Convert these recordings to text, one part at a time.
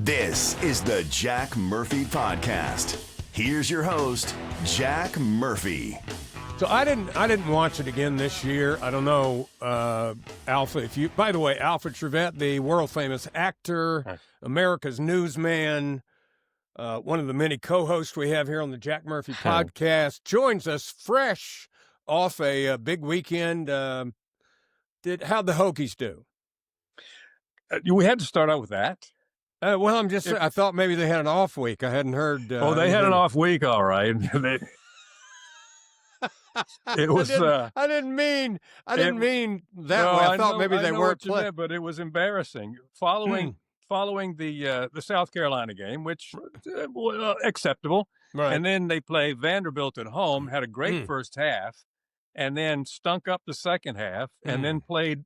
This is the Jack Murphy Podcast. Here's your host, Jack Murphy. So I didn't watch it again this year. I don't know, Alpha. By the way, Alfred Trevette, the world famous actor, America's newsman, one of the many co-hosts we have here on the Jack Murphy Podcast, joins us fresh off a big weekend. How'd the Hokies do? We had to start out with that. Well, I thought maybe they had an off week. I hadn't heard. They had an off week, all right. It was. I didn't mean that way. I thought maybe they weren't playing, but it was embarrassing. Following the South Carolina game, which acceptable, right. And then they play Vanderbilt at home. Had a great first half, and then stunk up the second half, and then played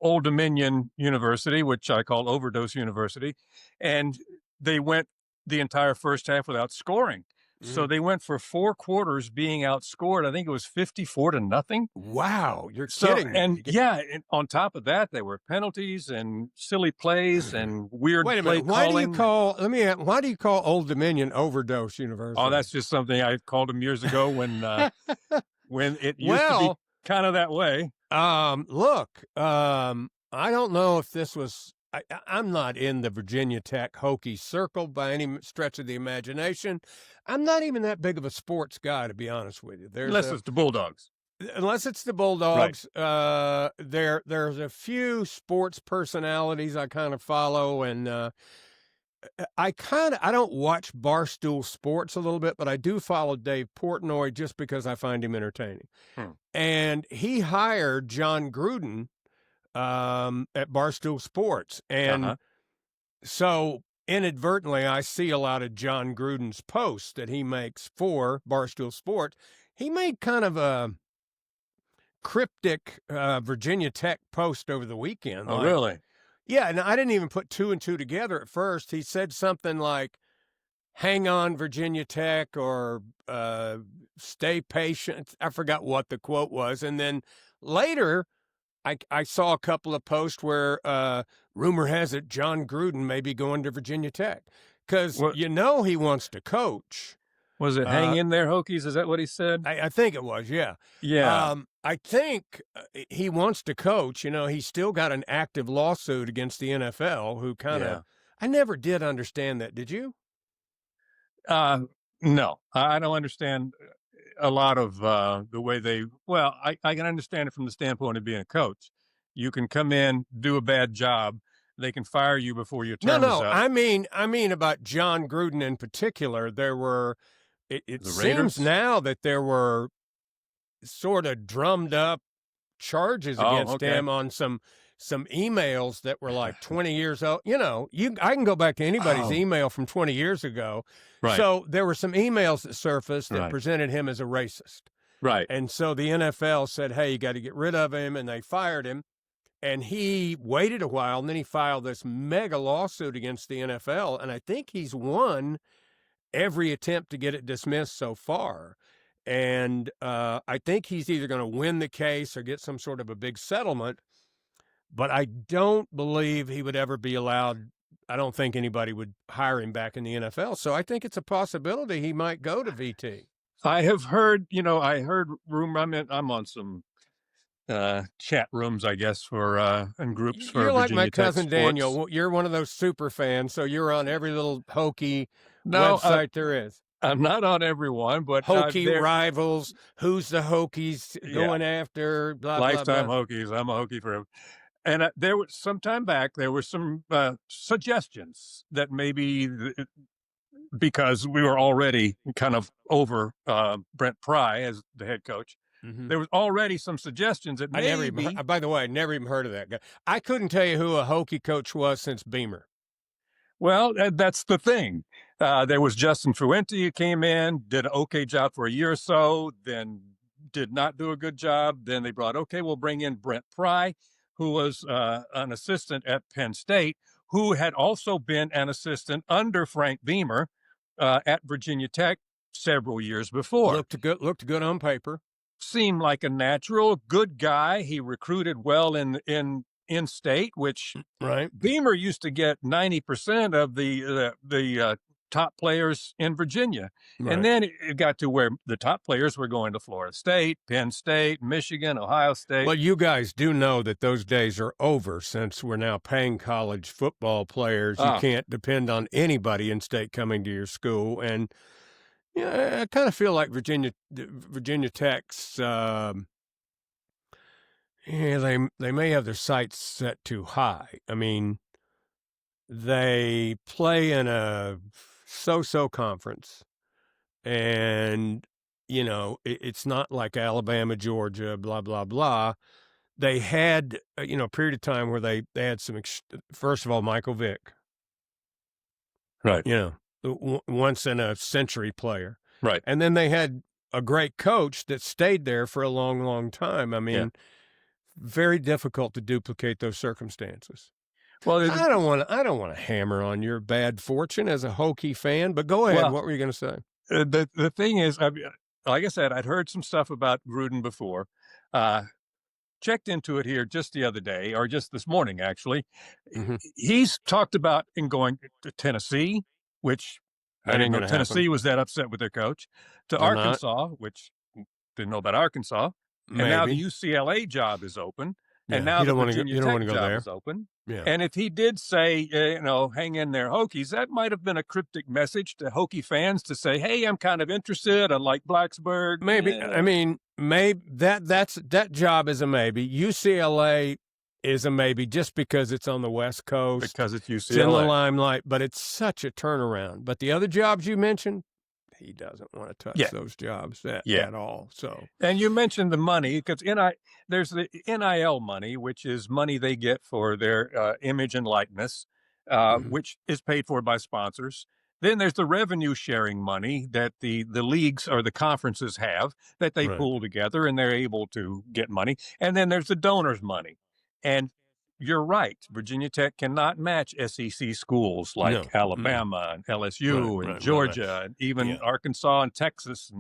Old Dominion University, which I call Overdose University, and they went the entire first half without scoring. So they went for 4 quarters being outscored. I think it was 54-0. Wow, you're kidding me. And and on top of that, there were penalties and silly plays and weird Wait a play minute. Why calling. do you call Old Dominion Overdose University? Oh, that's just something I called them years ago when it used to be kind of that way. Look, I don't know if this was. I'm not in the Virginia Tech Hokie circle by any stretch of the imagination. I'm not even that big of a sports guy, to be honest with you. Unless it's the Bulldogs. Unless it's the Bulldogs. Right. There's a few sports personalities I kind of follow, and I don't watch Barstool Sports a little bit, but I do follow Dave Portnoy just because I find him entertaining. And he hired Jon Gruden at Barstool Sports. And so inadvertently, I see a lot of Jon Gruden's posts that he makes for Barstool Sports. He made kind of a cryptic Virginia Tech post over the weekend. Oh, really? Yeah, and I didn't even put 2 and 2 together at first. He said something like, hang on, Virginia Tech, or stay patient. I forgot what the quote was. And then later, I saw a couple of posts where rumor has it Jon Gruden may be going to Virginia Tech because he wants to coach. Was it hang in there, Hokies? Is that what he said? I think it was, yeah. Yeah. I think he wants to coach. He's still got an active lawsuit against the NFL who kind of – I never did understand that. Did you? No, I don't understand a lot of the way I can understand it from the standpoint of being a coach. You can come in, do a bad job. They can fire you before your term is up. I mean about Jon Gruden in particular. There were – it seems now that there were sort of drummed up charges against him on some emails that were like 20 years old. I can go back to anybody's email from 20 years ago. Right. So there were some emails that surfaced that presented him as a racist. Right. And so the NFL said, hey, you got to get rid of him, and they fired him. And he waited a while, and then he filed this mega lawsuit against the NFL, and I think he's won every attempt to get it dismissed so far. And I think he's either going to win the case or get some sort of a big settlement. But I don't believe he would ever be allowed. I don't think anybody would hire him back in the NFL. So I think it's a possibility he might go to VT. I have heard, rumor. I'm on some chat rooms, I guess, for and groups for You're like Virginia my cousin Tech sports. Daniel. You're one of those super fans, so you're on every little Hokie website there is. I'm not on everyone, but Hokie Rivals, who's the Hokies going after, blah, Lifetime blah, blah. Hokies. I'm a Hokie for him. And there was some time back, there were some suggestions that maybe because we were already kind of over Brent Pry as the head coach, there was already some suggestions that maybe. By the way, I never even heard of that guy. I couldn't tell you who a Hokie coach was since Beamer. Well, that's the thing. There was Justin Fuente who came in, did an okay job for a year or so, then did not do a good job. Then they we'll bring in Brent Pry, who was an assistant at Penn State, who had also been an assistant under Frank Beamer at Virginia Tech several years before. Looked good on paper. Seemed like a natural, good guy. He recruited well in in-state, which Right. Beamer used to get 90% of the top players in Virginia. Right. And then it got to where the top players were going to Florida State, Penn State, Michigan, Ohio State. Well, you guys do know that those days are over since we're now paying college football players. You can't depend on anybody in state coming to your school. And yeah, I kind of feel like Virginia Tech's, they may have their sights set too high. I mean, they play in a so-so conference, and it's not like Alabama, Georgia, blah blah blah. They had a period of time where they had some. First of all, Michael Vick, right? Once in a century player, right? And then they had a great coach that stayed there for a long, long time. I mean, very difficult to duplicate those circumstances. Well, I don't want to hammer on your bad fortune as a Hokie fan, but go ahead. What were you going to say? The thing is, like I said, I'd heard some stuff about Gruden before. Checked into it here just the other day, or just this morning, actually. Mm-hmm. He's talked about going to Tennessee, which I didn't know Tennessee was that upset with their coach, to Arkansas, which didn't know about Arkansas. Maybe. And now the UCLA job is open. Yeah, and now the Virginia Tech job is open. Yeah. And if he did say, hang in there, Hokies, that might have been a cryptic message to Hokie fans to say, hey, I'm kind of interested. I like Blacksburg. Maybe. Yeah. I mean, maybe that job is a maybe. UCLA is a maybe just because it's on the West Coast. Because it's UCLA. It's in the limelight, but it's such a turnaround. But the other jobs you mentioned, he doesn't want to touch those jobs at all. So, and you mentioned the money, because there's the NIL money, which is money they get for their image and likeness, which is paid for by sponsors. Then there's the revenue sharing money that the leagues or the conferences have that they pool together, and they're able to get money. And then there's the donors' money. And you're right. Virginia Tech cannot match SEC schools like Alabama and LSU and Georgia and even Arkansas and Texas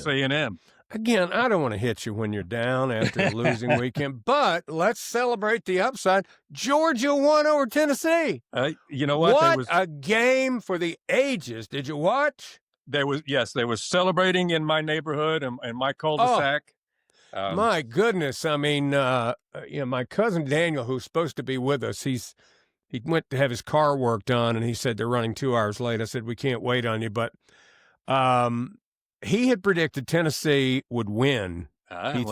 A&M. Again, I don't want to hit you when you're down after a losing weekend, but let's celebrate the upside. Georgia won over Tennessee. You know what? What a game for the ages. Did you watch? They was celebrating in my neighborhood and my cul-de-sac. My goodness. I mean, my cousin Daniel, who's supposed to be with us, he went to have his car worked on, and he said they're running 2 hours late. I said, we can't wait on you. But he had predicted Tennessee would win.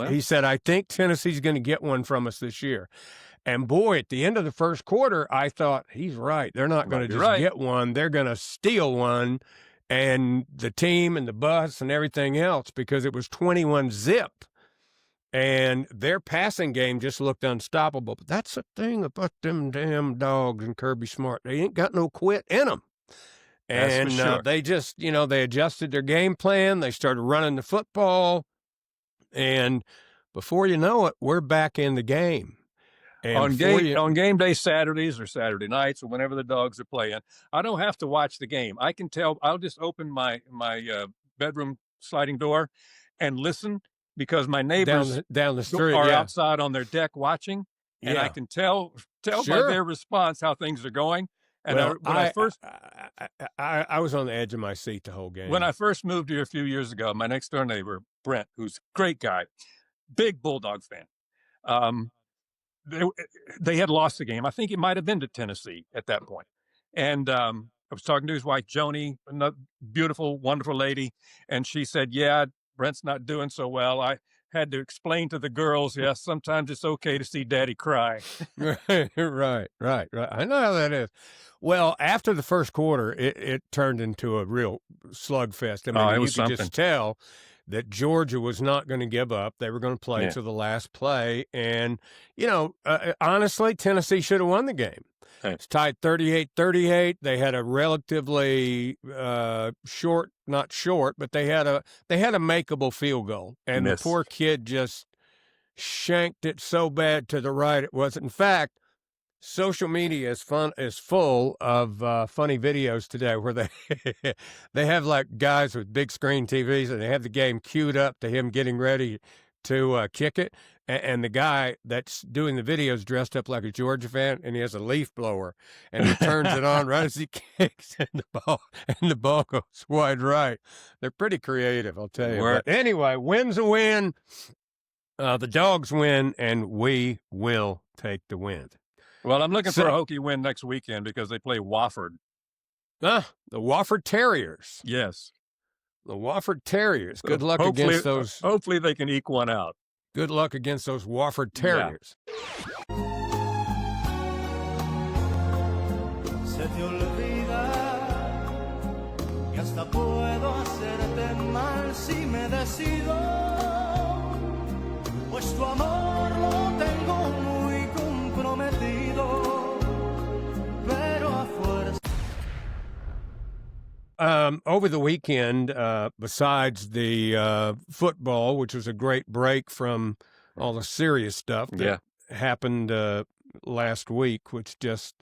He said, I think Tennessee's going to get one from us this year. And boy, at the end of the first quarter, I thought, he's right. They're not going to just get one. They're going to steal one. And the team and the bus and everything else, because it was 21-0. And their passing game just looked unstoppable. But that's the thing about them damn dogs and Kirby Smart. They ain't got no quit in them. And they just, they adjusted their game plan. They started running the football. And before you know it, we're back in the game. And on game day Saturdays or Saturday nights or whenever the dogs are playing, I don't have to watch the game. I can tell. I'll just open my bedroom sliding door and listen, because my neighbors down the street are outside on their deck watching, and I can tell by their response how things are going. And I was on the edge of my seat the whole game. When I first moved here a few years ago, my next door neighbor, Brent, who's a great guy, big Bulldog fan, they had lost the game. I think it might have been to Tennessee at that point. And I was talking to his wife, Joni, a beautiful, wonderful lady, and she said, yeah, Brent's not doing so well. I had to explain to the girls, sometimes it's okay to see daddy cry. Right. I know how that is. Well, after the first quarter, it turned into a real slugfest. I mean, you could just tell that Georgia was not going to give up. They were going to play to the last play. And, honestly, Tennessee should have won the game. It's tied 38-38. They had a relatively short, not short, but they had a makeable field goal. And the poor kid just shanked it so bad to the right it wasn't. In fact, social media is full of funny videos today where they have like guys with big screen TVs, and they have the game queued up to him getting ready to kick it, and the guy that's doing the video is dressed up like a Georgia fan, and he has a leaf blower, and he turns it on right as he kicks, and the ball goes wide right. They're pretty creative, I'll tell you. But anyway, win's a win. The Dogs win, and we will take the win. Well, I'm looking for a Hokie win next weekend because they play Wofford. The Wofford Terriers. Yes. The Wofford Terriers. Good luck against those. Hopefully they can eke one out. Good luck against those Wofford Terriers. Se te olvida que hasta puedo hacerte mal si me decido, pues tu amor lo tengo muy comprometido, pero a fuerza. Over the weekend, besides the football, which was a great break from all the serious stuff that happened last week, which just,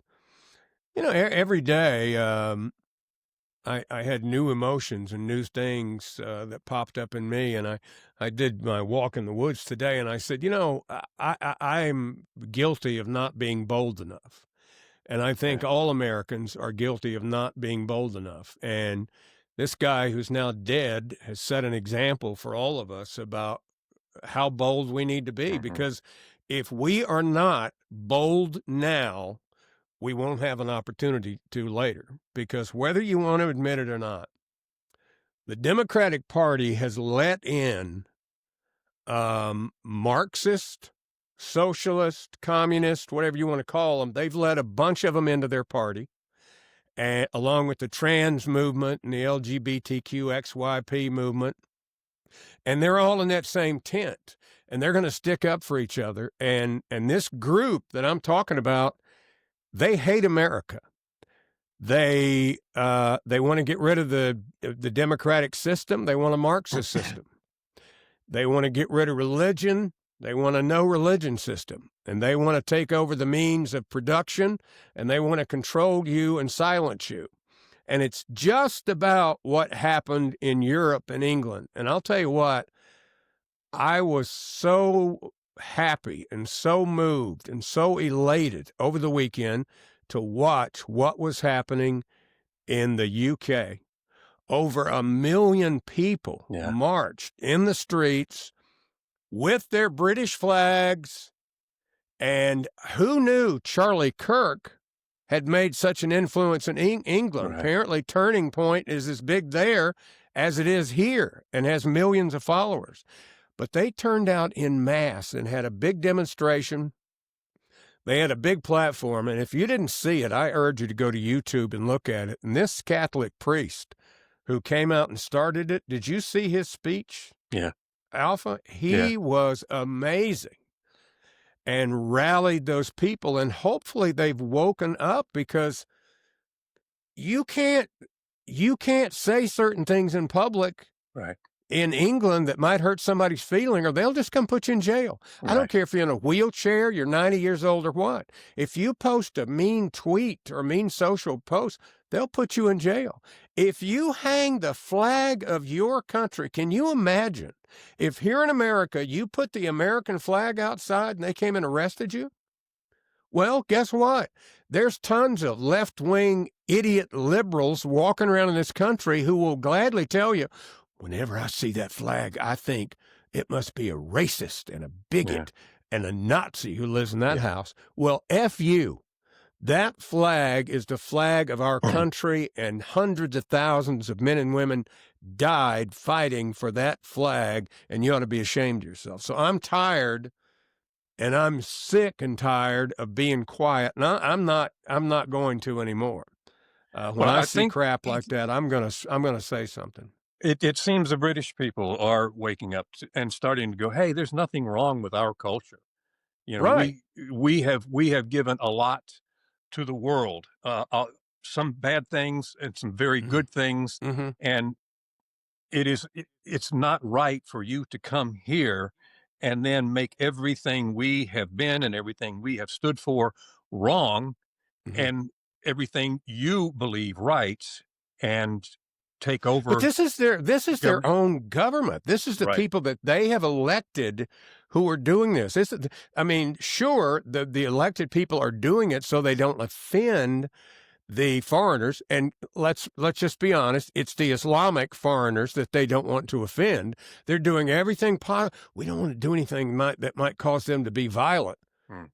every day I had new emotions and new things that popped up in me. And I did my walk in the woods today, and I said, I'm guilty of not being bold enough. And I think all Americans are guilty of not being bold enough. And this guy who's now dead has set an example for all of us about how bold we need to be. Because if we are not bold now, we won't have an opportunity to later. Because whether you want to admit it or not, the Democratic Party has let in Marxist, socialist, communist, whatever you want to call them. They've let a bunch of them into their party, and along with the trans movement and the LGBTQXYP movement. And they're all in that same tent, and they're going to stick up for each other. And this group that I'm talking about, they hate America. They want to get rid of the democratic system. They want a Marxist system. They want to get rid of religion. They want a no-religion system, and they want to take over the means of production, and they want to control you and silence you. And it's just about what happened in Europe and England. And I'll tell you what, I was so happy and so moved and so elated over the weekend to watch what was happening in the UK. Over 1 million people marched in the streets with their British flags. And who knew Charlie Kirk had made such an influence in England? Right. Apparently, Turning Point is as big there as it is here and has millions of followers. But they turned out en masse and had a big demonstration. They had a big platform. And if you didn't see it, I urge you to go to YouTube and look at it. And this Catholic priest who came out and started it, did you see his speech? Yeah. Alpha, he was amazing and rallied those people. And hopefully they've woken up, because you can't say certain things in public in England that might hurt somebody's feeling, or they'll just come put you in jail. Right. I don't care if you're in a wheelchair, you're 90 years old or what. If you post a mean tweet or a mean social post, they'll put you in jail. If you hang the flag of your country, can you imagine if here in America you put the American flag outside and they came and arrested you? Well, guess what? There's tons of left-wing idiot liberals walking around in this country who will gladly tell you, whenever I see that flag, I think it must be a racist and a bigot and a Nazi who lives in that house. Well, F you. That flag is the flag of our country, and hundreds of thousands of men and women died fighting for that flag, and you ought to be ashamed of yourself. So I'm tired, and I'm sick and tired of being quiet. And I'm not going to anymore. When I see crap like that, I'm gonna say something. It seems the British people are waking up and starting to go, hey, there's nothing wrong with our culture. We have given a lot to the world, some bad things and some very good things. Mm-hmm. And it's not right for you to come here and then make everything we have been and everything we have stood for wrong, and everything you believe right. And take over. But this is their own government. This is the Right. people that they have elected who are doing this. Sure, the elected people are doing it so they don't offend the foreigners. And let's just be honest, it's the Islamic foreigners that they don't want to offend. They're doing everything possible. We don't want to do anything that might cause them to be violent.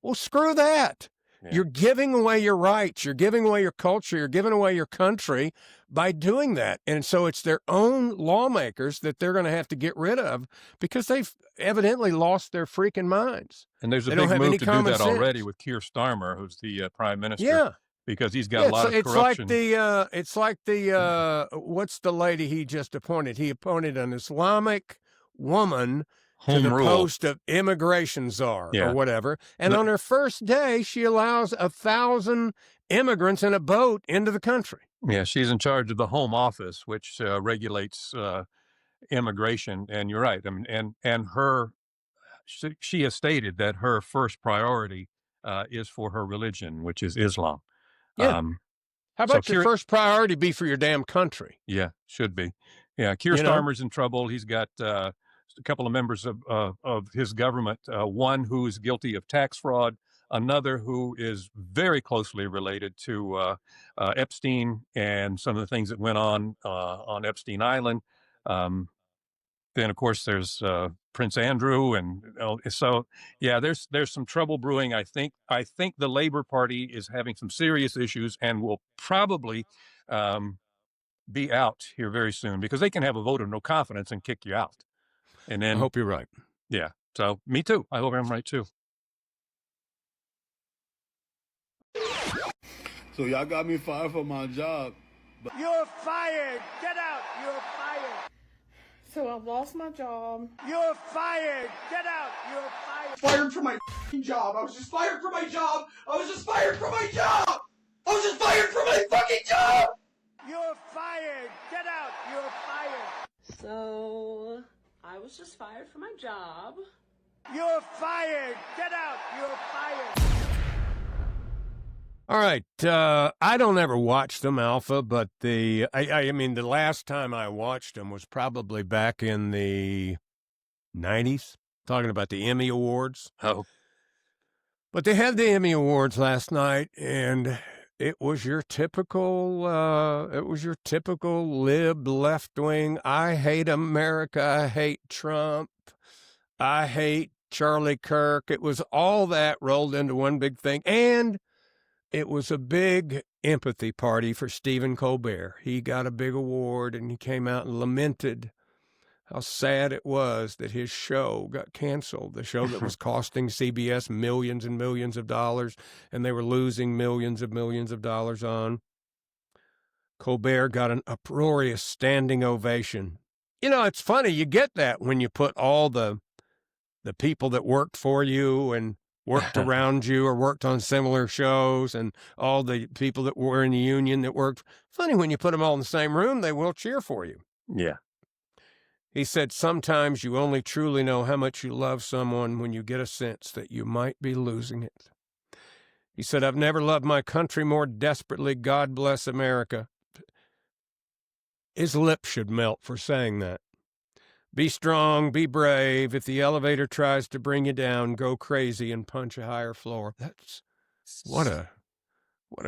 Well, screw that. Yeah. You're giving away your rights. You're giving away your culture. You're giving away your country by doing that. And so it's their own lawmakers that they're going to have to get rid of because they've evidently lost their freaking minds. And there's a big move to do that already with Keir Starmer, who's the prime minister. Yeah. Because he's got a lot of corruption. It's like the what's the lady he just appointed? He appointed an Islamic woman to the post of immigration czar or whatever. And on her first day, she allows 1,000 immigrants in a boat into the country. Yeah, she's in charge of the Home Office, which regulates immigration. And you're right. I mean, and she has stated that her first priority is for her religion, which is Islam. Yeah. How about your first priority be for your damn country? Yeah, should be. Yeah, Keir Starmer's in trouble. He's got a couple of members of his government, one who is guilty of tax fraud, another who is very closely related to Epstein and some of the things that went on Epstein Island. Then, of course, there's Prince Andrew, and so yeah, there's some trouble brewing. I think the Labor Party is having some serious issues and will probably be out here very soon because they can have a vote of no confidence and kick you out. And then I hope you're right. Yeah. So me too. I hope I'm right too. So y'all got me fired from my job. You're fired. Get out. You're fired. So I've lost my job. You're fired. Get out. You're fired. Fired from my job. I was just fired from my job. I was just fired from my job. I was just fired from my fucking job. You're fired. Get out. You're fired. So I was just fired from my job. You're fired. Get out. You're fired. All right. I don't ever watch them, Alpha, but I mean, the last time I watched them was probably back in the 90s, talking about the Emmy Awards. Oh. But they had the Emmy Awards last night, and it was your typical lib left wing. I hate America. I hate Trump. I hate Charlie Kirk. It was all that rolled into one big thing. And it was a big empathy party for Stephen Colbert. He got a big award, and he came out and lamented how sad it was that his show got canceled, the show that was costing CBS millions and millions of dollars, and they were losing millions of dollars on. Colbert got an uproarious standing ovation. You know, it's funny, you get that when you put all the people that worked for you and worked around you or worked on similar shows and all the people that were in the union that worked. Funny, when you put them all in the same room, they will cheer for you. Yeah. He said, sometimes you only truly know how much you love someone when you get a sense that you might be losing it. He said, I've never loved my country more desperately. God bless America. His lips should melt for saying that. Be strong, be brave. If the elevator tries to bring you down, go crazy and punch a higher floor. That's what an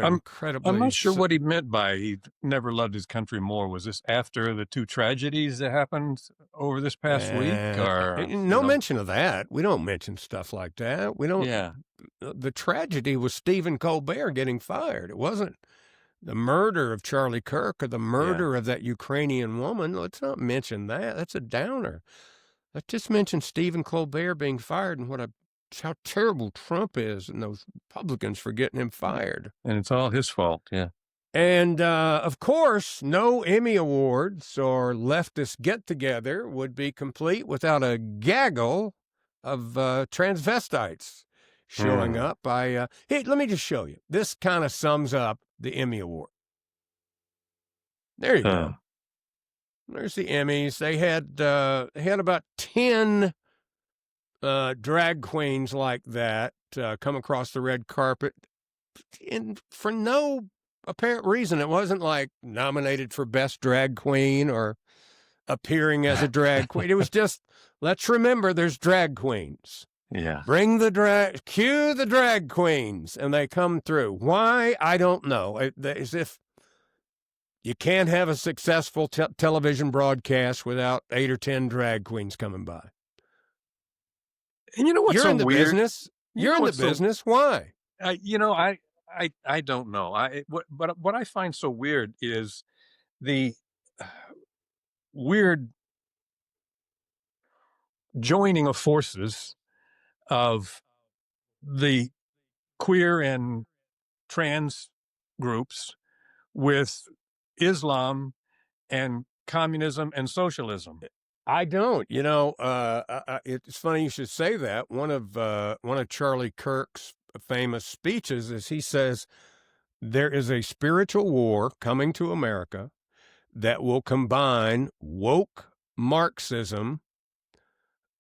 incredibly... I'm not sure what he meant by he never loved his country more. Was this after the two tragedies that happened over this past week? Or no mention of that. We don't mention stuff like that. We don't. Yeah. The tragedy was Stephen Colbert getting fired. It wasn't the murder of Charlie Kirk or the murder of that Ukrainian woman. Let's not mention that. That's a downer. Let's just mention Stephen Colbert being fired and how terrible Trump is and those Republicans for getting him fired. And it's all his fault, yeah. And, of course, no Emmy Awards or leftist get-together would be complete without a gaggle of transvestites showing up. Hey, let me just show you. This kind of sums up the Emmy Award. There you go. There's the Emmys. They had about 10 drag queens like that come across the red carpet for no apparent reason. It wasn't like nominated for best drag queen or appearing as a drag queen. It was just, let's remember there's drag queens. Yeah. Cue the drag queens, and they come through. Why? I don't know. As if you can't have a successful television broadcast without 8 or 10 drag queens coming by. And you know what's You're so in the weird? business. You're in the business. Why? I don't know. But what I find so weird is the weird joining of forces of the queer and trans groups with Islam and communism and socialism. I don't. It's funny you should say that. One of Charlie Kirk's famous speeches is he says there is a spiritual war coming to America that will combine woke Marxism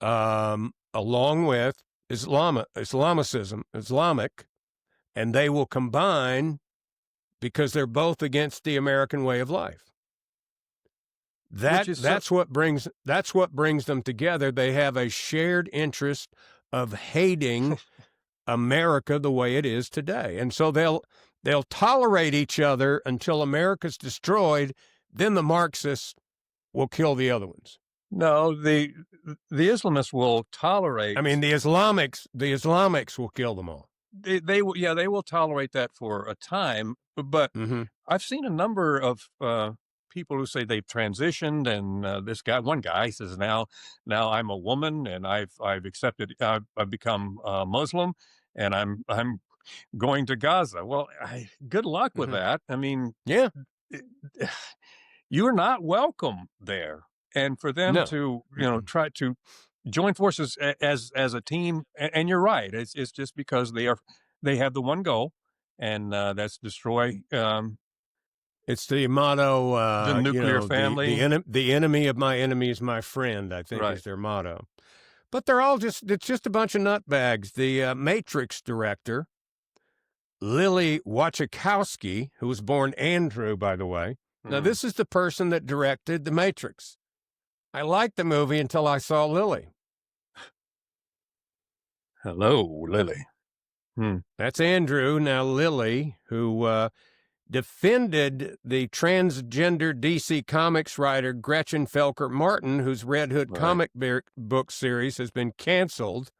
along with Islamic, and they will combine because they're both against the American way of life. That's what brings them together. They have a shared interest of hating America the way it is today. And so they'll tolerate each other until America's destroyed, then the Marxists will kill the other ones. No, the Islamists will tolerate. I mean, the Islamics will kill them all. They will tolerate that for a time, but I've seen a number of people who say they've transitioned, and one guy says now I'm a woman and I've accepted, I've become Muslim, and I'm going to Gaza. Well, good luck with that. I mean, yeah, you're not welcome there, and for them to try to join forces as a team, and you're right, it's just because they have the one goal, and that's destroy. It's the motto, the nuclear family. The enemy of my enemy is my friend, I think is their motto. But it's just a bunch of nutbags. The Matrix director, Lily Wachowski, who was born Andrew, by the way. Now, this is the person that directed The Matrix. I liked the movie until I saw Lily. Hello, Lily. That's Andrew. Now, Lily, who defended the transgender DC Comics writer Gretchen Felker Martin, whose Red Hood comic book series has been canceled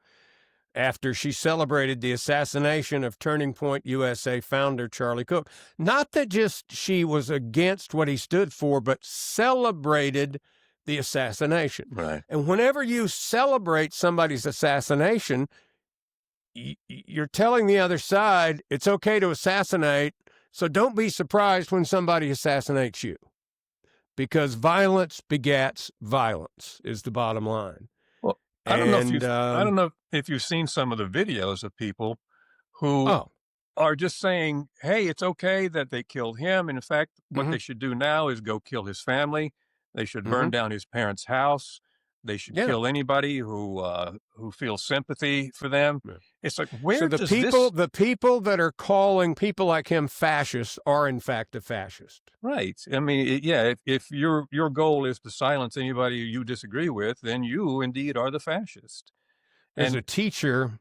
after she celebrated the assassination of Turning Point USA founder Charlie Cook. Not that just she was against what he stood for, but celebrated the assassination. Right. And whenever you celebrate somebody's assassination, you're telling the other side it's okay to assassinate, so don't be surprised when somebody assassinates you, because violence begets violence is the bottom line. Well, I don't know if you've seen some of the videos of people who are just saying, hey, it's okay that they killed him. And in fact, what they should do now is go kill his family. They should burn down his parents' house. They should kill anybody who feels sympathy for them. Yeah. It's like, the people that are calling people like him fascists are in fact a fascist. Right. I mean, if your goal is to silence anybody you disagree with, then you indeed are the fascist. There's a teacher,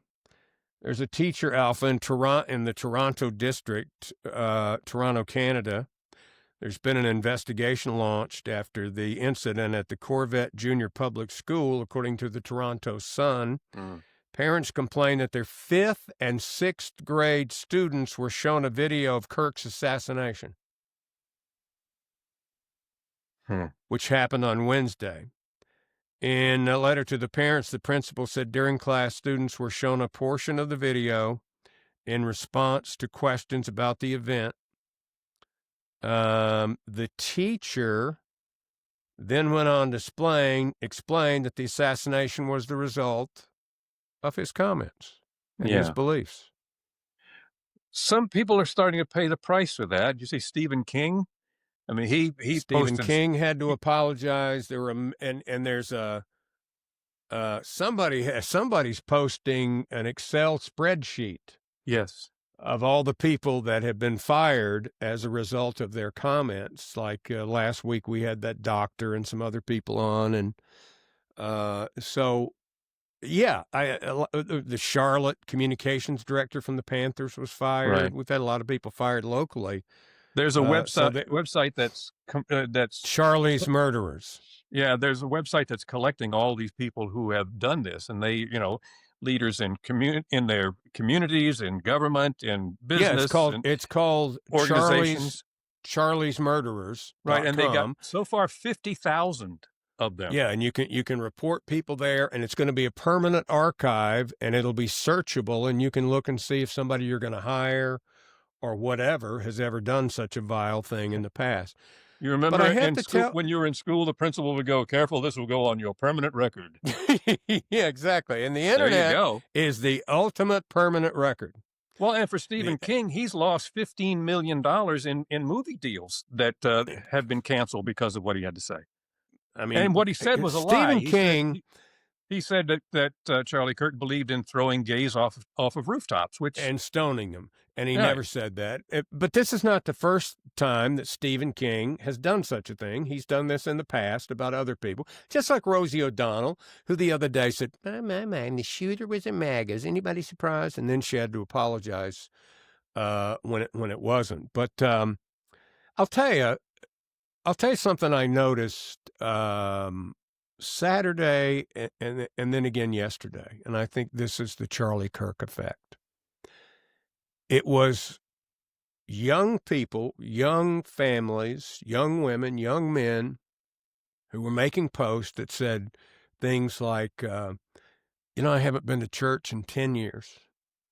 Alpha, in the Toronto district, Toronto, Canada. There's been an investigation launched after the incident at the Corvette Junior Public School, according to the Toronto Sun. Parents complained that their 5th and 6th grade students were shown a video of Kirk's assassination, which happened on Wednesday. In a letter to the parents, the principal said during class, students were shown a portion of the video in response to questions about the event. The teacher then went on to explain that the assassination was the result of his comments and his beliefs. Some people are starting to pay the price for that. Did you see Stephen King? I mean, Stephen King had to apologize. There were and there's somebody's posting an Excel spreadsheet. Yes. of all the people that have been fired as a result of their comments. Like last week, we had that doctor and some other people on, and so yeah, the Charlotte communications director from the Panthers was fired. Right. We've had a lot of people fired locally. There's a So website that's Charlie's Murderers. Yeah, there's a website that's collecting all these people who have done this, and they, leaders in their communities, in government, in business. Yeah, it's called organizations. Charlie's Murderers. Right, and they got so far 50,000 of them. Yeah, and you can report people there, and it's going to be a permanent archive, and it'll be searchable, and you can look and see if somebody you're going to hire or whatever has ever done such a vile thing in the past. You remember when you were in school, the principal would go, "Careful, this will go on your permanent record." Yeah, exactly. And the internet is the ultimate permanent record. Well, and for Stephen King, he's lost $15 million in movie deals that have been canceled because of what he had to say. I mean, and what he said was a lie. Stephen King. He said that Charlie Kirk believed in throwing gays off of rooftops, and stoning them, and he never said that. But this is not the first time that Stephen King has done such a thing. He's done this in the past about other people, just like Rosie O'Donnell, who the other day said, "My man, the shooter was a MAGA. Is anybody surprised?" And then she had to apologize when it wasn't. But I'll tell you something I noticed. Saturday and then again yesterday, and I think this is the Charlie Kirk effect. It was young people, young families, young women, young men who were making posts that said things like, I haven't been to church in 10 years.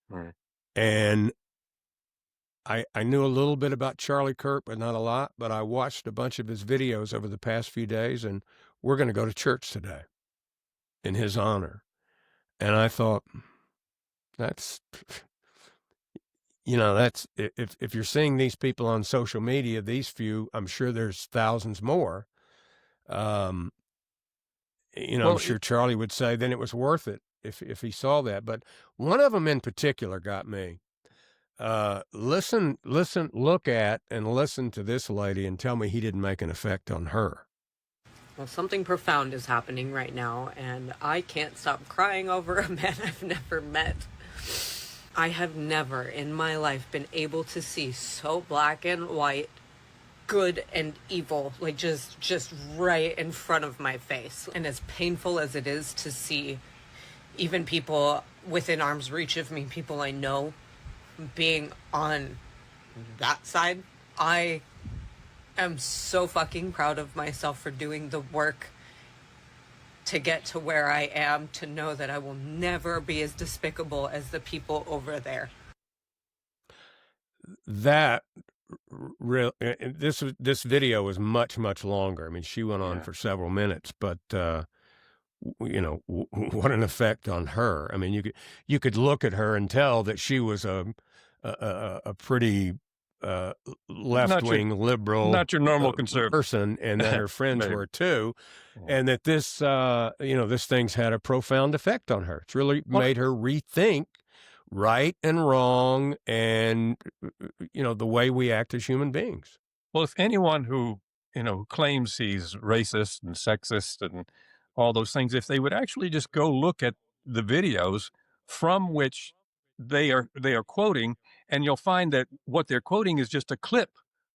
Right. And I knew a little bit about Charlie Kirk, but not a lot, but I watched a bunch of his videos over the past few days, and we're going to go to church today in his honor. And I thought, that's if you're seeing these people on social media, these few, I'm sure there's thousands more. I'm sure Charlie would say then it was worth it if he saw that. But one of them in particular got me. Look at and listen to this lady and tell me he didn't make an effect on her. Well, something profound is happening right now, and I can't stop crying over a man I've never met. I have never in my life been able to see so black and white, good and evil, like just right in front of my face. And as painful as it is to see even people within arm's reach of me, people I know, being on that side, I am so fucking proud of myself for doing the work to get to where I am, to know that I will never be as despicable as the people over there. That this video was much, much longer. I mean, she went on for several minutes, but what an effect on her. I mean, you could look at her and tell that she was a pretty left-wing liberal, not your normal conservative person, and that her friends were too, and that this this thing's had a profound effect on her. It's really made her rethink right and wrong, and the way we act as human beings. Well, if anyone who claims he's racist and sexist and all those things, if they would actually just go look at the videos from which they are quoting, and you'll find that what they're quoting is just a clip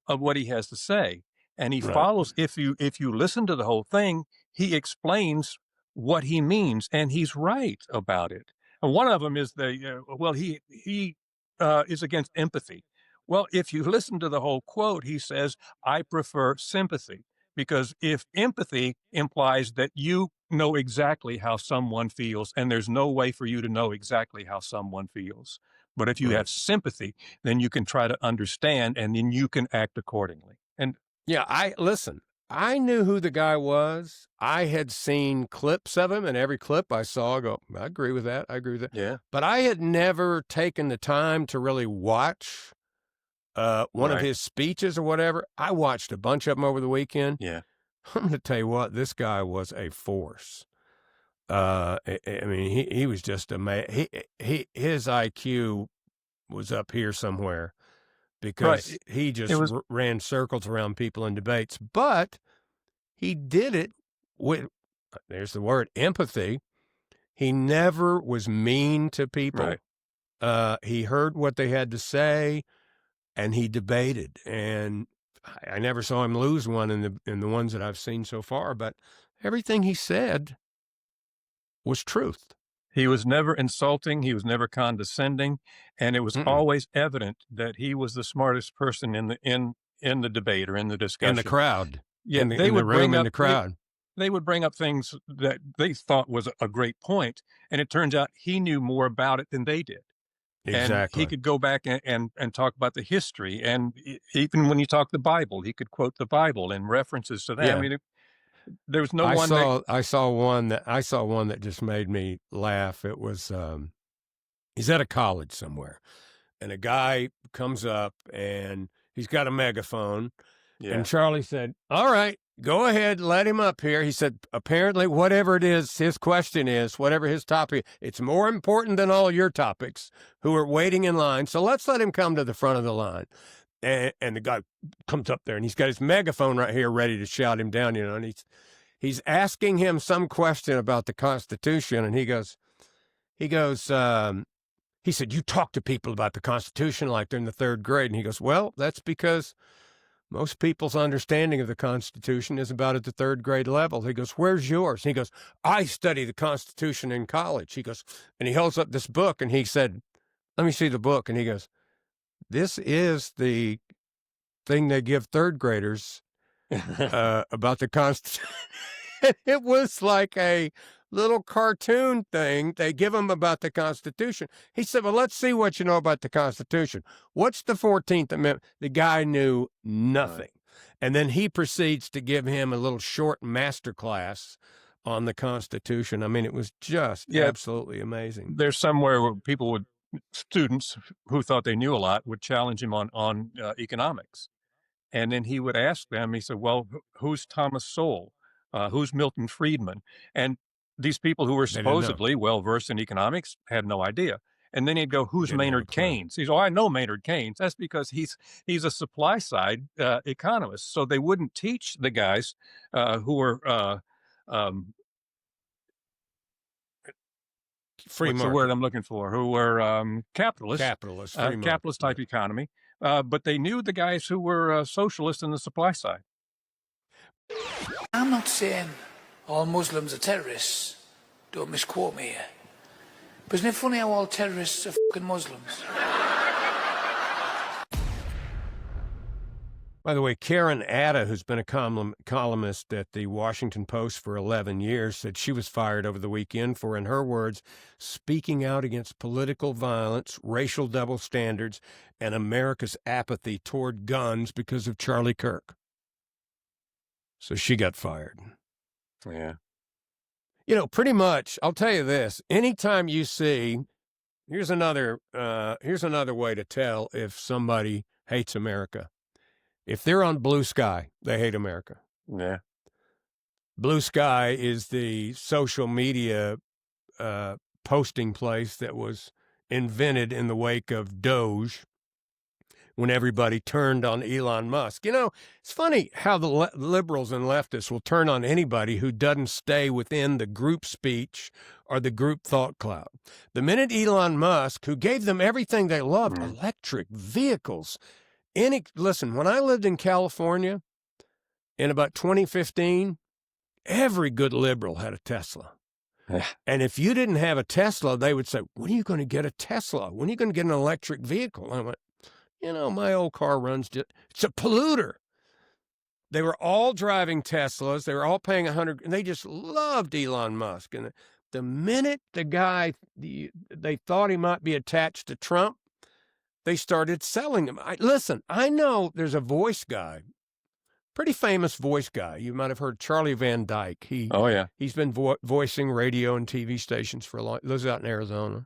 of what he has to say, and he follows. If you listen to the whole thing, he explains what he means, and he's right about it. And one of them is he is against empathy. Well, if you listen to the whole quote, he says, "I prefer sympathy." Because if empathy implies that you know exactly how someone feels, and there's no way for you to know exactly how someone feels. But if you have sympathy, then you can try to understand, and then you can act accordingly. And yeah, I knew who the guy was. I had seen clips of him, and every clip I saw, I go, I agree with that. Yeah. But I had never taken the time to really watch one of his speeches or whatever. I watched a bunch of them over the weekend. Yeah. I'm going to tell you what, this guy was a force. I mean, he was just amazing. His IQ was up here somewhere because Right. he just It was ran circles around people in debates. But he did it with, there's the word, empathy. He never was mean to people. right. He heard what they had to say, and he debated. And I never saw him lose one in the ones that I've seen so far. But everything he said was truth. He was never insulting. He was never condescending, and it was always evident that he was the smartest person in the debate or in the discussion. In the crowd. Yeah, in they the would room, bring in up the crowd. They would bring up things that they thought was a great point, and it turns out he knew more about it than they did. And Exactly. he could go back and talk about the history, and even when you talk the Bible, he could quote the Bible and references to that. Yeah. I mean, there was no I one saw one that just made me laugh. It was he's at a college somewhere, and a guy comes up and he's got a megaphone, and Charlie said, "All right, go ahead, let him up here." He said, "Apparently, whatever it is, his question is, whatever his topic, it's more important than all your topics who are waiting in line. So let's let him come to the front of the line." And the guy comes up there, and he's got his megaphone right here ready to shout him down, and he's asking him some question about the Constitution, and he said, "You talk to people about the Constitution like they're in the third grade." And he goes, "Well, that's because most people's understanding of the Constitution is about at the third grade level." He goes, "Where's yours?" He goes, "I study the Constitution in college." He goes, and he holds up this book, and he said, "Let me see the book." And he goes, "This is the thing they give third graders about the Constitution." It was like a little cartoon thing they give them about the Constitution. He said, "Well, let's see what you know about the Constitution. What's the 14th Amendment?" The guy knew nothing. Right. And then he proceeds to give him a little short master class on the Constitution. I mean, it was just absolutely amazing. There's somewhere where students who thought they knew a lot would challenge him on economics. And then he would ask them, he said, "Well, who's Thomas Sowell? Who's Milton Friedman?" And these people who were supposedly well-versed in economics had no idea. And then he'd go, "Who's Maynard Keynes?" He's, "Oh, I know Maynard Keynes." That's because he's a supply-side economist. So they wouldn't teach the guys who were free what's market. the word I'm looking for? Who were capitalists. Capitalist type economy. But they knew the guys who were socialists in the supply side. I'm not saying all Muslims are terrorists. Don't misquote me here. But isn't it funny how all terrorists are fucking Muslims? By the way, Karen Atta, who's been a columnist at the Washington Post for 11 years, said she was fired over the weekend for, in her words, speaking out against political violence, racial double standards, and America's apathy toward guns because of Charlie Kirk. So she got fired. Yeah. Pretty much, I'll tell you this, anytime you see, here's another way to tell if somebody hates America. If they're on Blue Sky, they hate America. Yeah. Blue Sky is the social media posting place that was invented in the wake of Doge, when everybody turned on Elon Musk. It's funny how the liberals and leftists will turn on anybody who doesn't stay within the group speech or the group thought cloud. The minute Elon Musk, who gave them everything they loved, electric vehicles, listen, when I lived in California in about 2015, every good liberal had a Tesla. And if you didn't have a Tesla, they would say, "When are you going to get a Tesla? When are you going to get an electric vehicle?" And I went, my old car runs it's a polluter. They were all driving Teslas. They were all paying $100, and they just loved Elon Musk. And the minute the guy, they thought he might be attached to Trump, they started selling them. I know there's a voice guy, pretty famous voice guy. You might have heard Charlie Van Dyke. He's been voicing radio and TV stations for a long. Lives out in Arizona.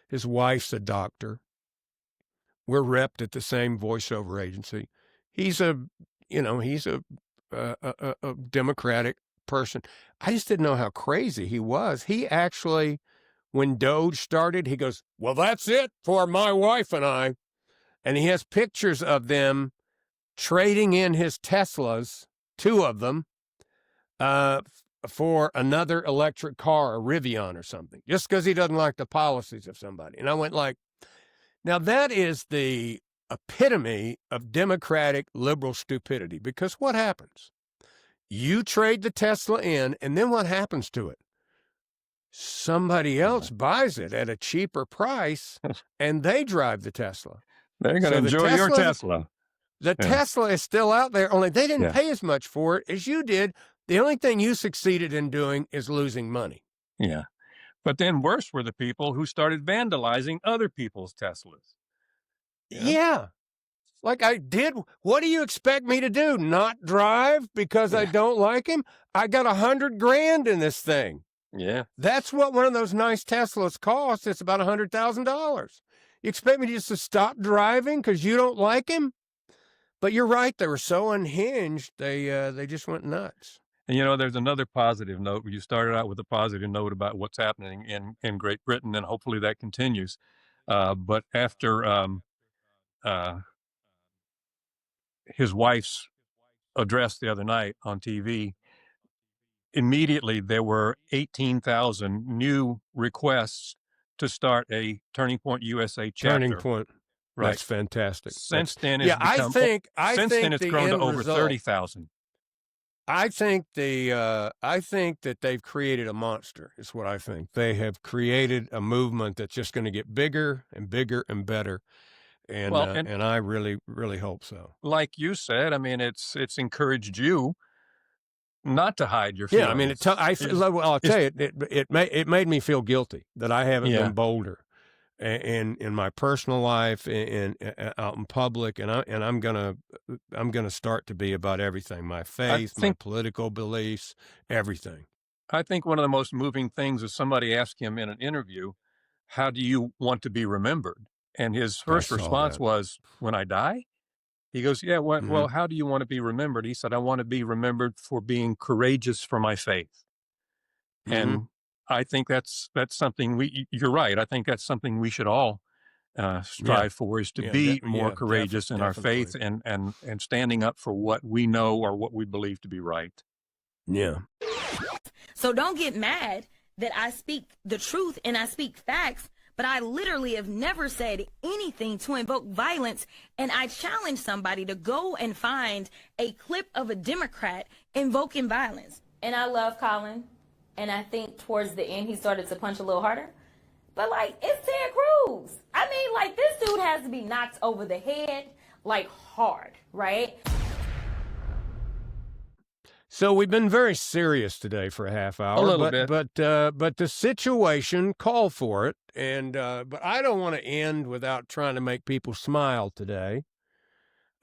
His wife's a doctor. We're repped at the same voiceover agency. He's a Democratic person. I just didn't know how crazy he was. He actually when Doge started, he goes, well, that's it for my wife and I. And he has pictures of them trading in his Teslas, 2 of them, for another electric car, a Rivian or something, just because he doesn't like the policies of somebody. And I went like, now that is the epitome of Democratic liberal stupidity, because what happens? You trade the Tesla in, and then what happens to it? Somebody else buys it at a cheaper price, and they drive the Tesla. They're going to enjoy your Tesla. The Tesla is still out there, only they didn't pay as much for it as you did. The only thing you succeeded in doing is losing money. Yeah. But then worse were the people who started vandalizing other people's Teslas. Yeah. Like I did. What do you expect me to do? Not drive because I don't like him? I got $100,000 in this thing. Yeah. That's what one of those nice Teslas costs. It's about $100,000. You expect me just to stop driving because you don't like him? But you're right. They were so unhinged. They just went nuts. And, there's another positive note. You started out with a positive note about what's happening in Great Britain, and hopefully that continues. But after his wife's address the other night on TV, immediately there were 18,000 new requests to start a Turning Point USA chapter. Turning Point. Right. That's fantastic. Since then, I think it's grown to over 30,000. I think that they've created a monster, is what I think. They have created a movement that's just going to get bigger and bigger and better. And I really, really hope so. Like you said, I mean, it's encouraged you not to hide your feelings. Yeah, I mean, I'll tell you, it made me feel guilty that I haven't been bolder in my personal life and out in public, and I'm gonna start to be about everything: my faith, my political beliefs, everything. I think one of the most moving things is somebody asked him in an interview, "How do you want to be remembered?" And his first response was, "When I die." He goes, "Yeah, well, how do you want to be remembered?" He said, "I want to be remembered for being courageous for my faith." And I think that's something you're right. I think that's something we should all strive for, is to be more courageous in our faith and standing up for what we know or what we believe to be right. Yeah. So don't get mad that I speak the truth and I speak facts, but I literally have never said anything to invoke violence. And I challenge somebody to go and find a clip of a Democrat invoking violence. And I love Colin. And I think towards the end, he started to punch a little harder. But, it's Ted Cruz. I mean, this dude has to be knocked over the head, hard, right? So we've been very serious today for a half hour. A little bit. But the situation called for it. And but I don't want to end without trying to make people smile today.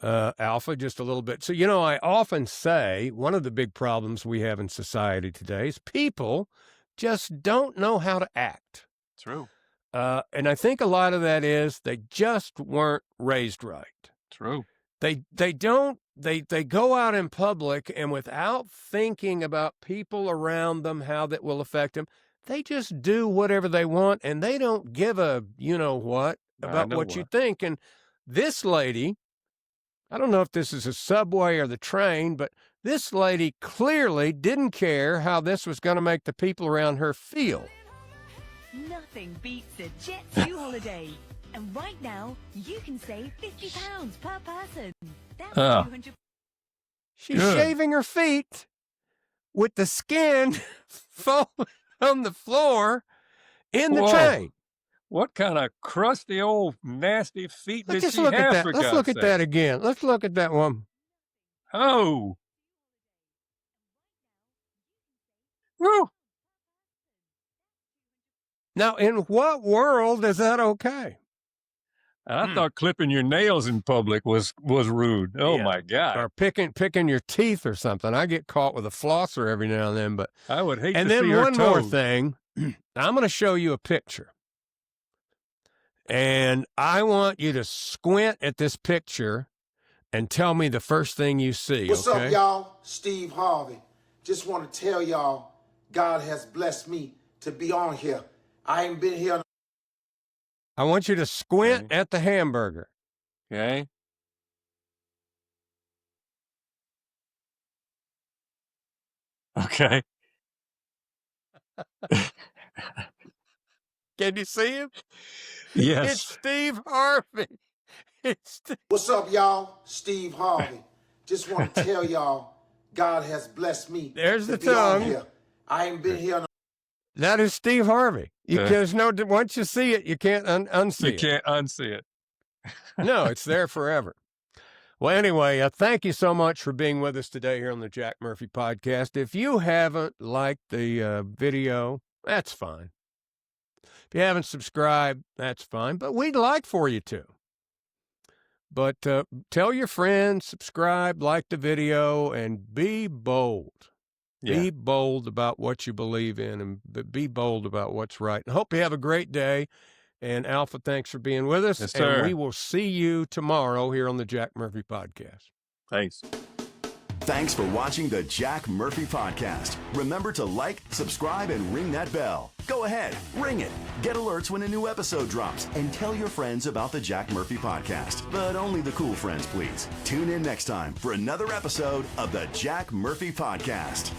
Alpha, just a little bit. So, I often say one of the big problems we have in society today is people just don't know how to act. True. And I think a lot of that is they just weren't raised right. True. They go out in public, and without thinking about people around them, how that will affect them, they just do whatever they want, and they don't give a what about what you think. And this lady, I don't know if this is a subway or the train, but this lady clearly didn't care how this was going to make the people around her feel. Nothing beats a Jet2 holiday. And right now, you can save £50 per person. That's 200. She's shaving her feet with the skin falling on the floor in the train. What kind of crusty old nasty feet did she have? Let's look at that again. Let's look at that one. Oh. Woo. Now, in what world is that okay? I thought clipping your nails in public was rude. Oh my God. Or picking your teeth or something. I get caught with a flosser every now and then, but I would hate to see her And then one more toes. thing. I'm going to show you a picture. And I want you to squint at this picture and tell me the first thing you see. What's up, y'all? Steve Harvey. Just want to tell y'all, God has blessed me to be on here I ain't been here. I want you to squint at the hamburger. Okay. Okay. Can you see him? Yes. It's Steve Harvey. What's up, y'all? Steve Harvey. Just want to tell y'all, God has blessed me. There's the to be on tongue. here. I ain't been here. That is Steve Harvey. There's no, once you see it, you can't unsee it. You can't unsee it. No, it's there forever. Well, anyway, thank you so much for being with us today here on the Jack Murphy Podcast. If you haven't liked the video, that's fine. If you haven't subscribed, that's fine. But we'd like for you to. But tell your friends, subscribe, like the video, and be bold. Yeah. Be bold about what you believe in, and be bold about what's right. And hope you have a great day. And Alpha, thanks for being with us. Yes, sir. And we will see you tomorrow here on the Jack Murphy Podcast. Thanks. Thanks for watching the Jack Murphy Podcast. Remember to like, subscribe, and ring that bell. Go ahead, ring it. Get alerts when a new episode drops. And tell your friends about the Jack Murphy Podcast. But only the cool friends, please. Tune in next time for another episode of the Jack Murphy Podcast.